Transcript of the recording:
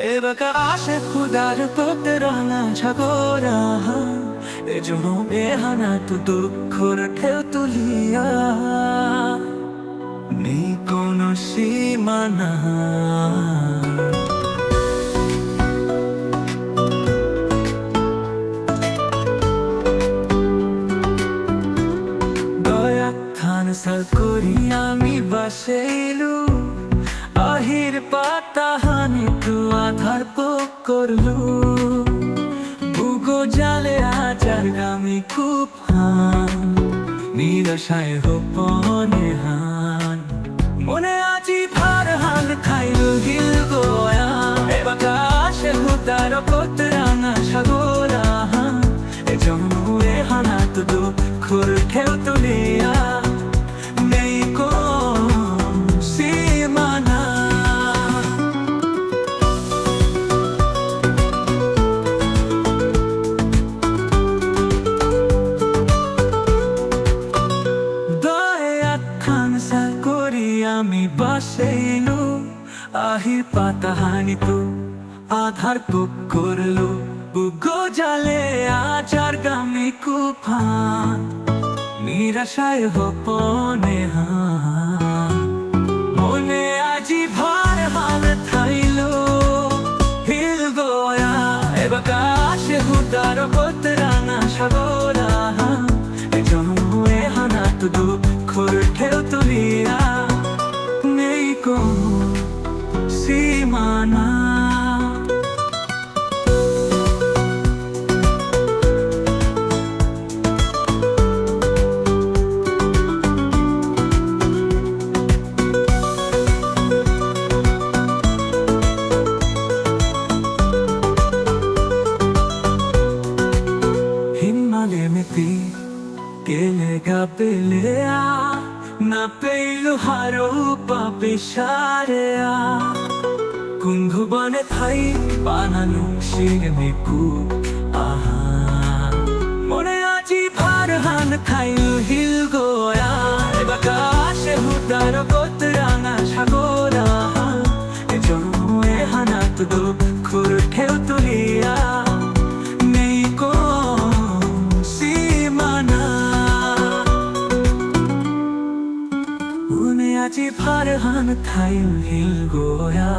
Ebaka ashe khudar putrana chhagora e jono behana tu dukhor theu tuliya nei kono simana doya than sal kori ami baseilu Ahir পাতা হানি তু আধার পোক করলু বুগো জালে আচার gummy খুব হান নিরাশায় হোপনে হান মনে আজি ভার হান খাইলু গিল গোয়া এবাকা আসে হুদার পত্রানা সাগরা এ জন্মে হানা তু দুঃখর ঠেউ তুলিয়া নেই কোন সীমানা আমি বাসেইলু আহির পাতা হানি তু আধার পোক করলু বুগো জালে আচার গামি কুফান নিরাশায় হোপনে হান মনে আজি ভার হাল থাইলো হিল গোয়া এবাকা আসে হুদার পত্রানা সাগরা এ জন্মে হানা তু দুঃখর ঠেউ তুলিয়া সীমানা हिमालय में P केलेगा पेलेया na peilu haro papishareya kunghu bane thai bananu shirme ku aha mone aji bhar han khailu hil goya ebaka ashe hudar potrana sagora e jonme hana tu dukhor theu tuliya nei kon simana আজি ভার হান থাইল hill Goa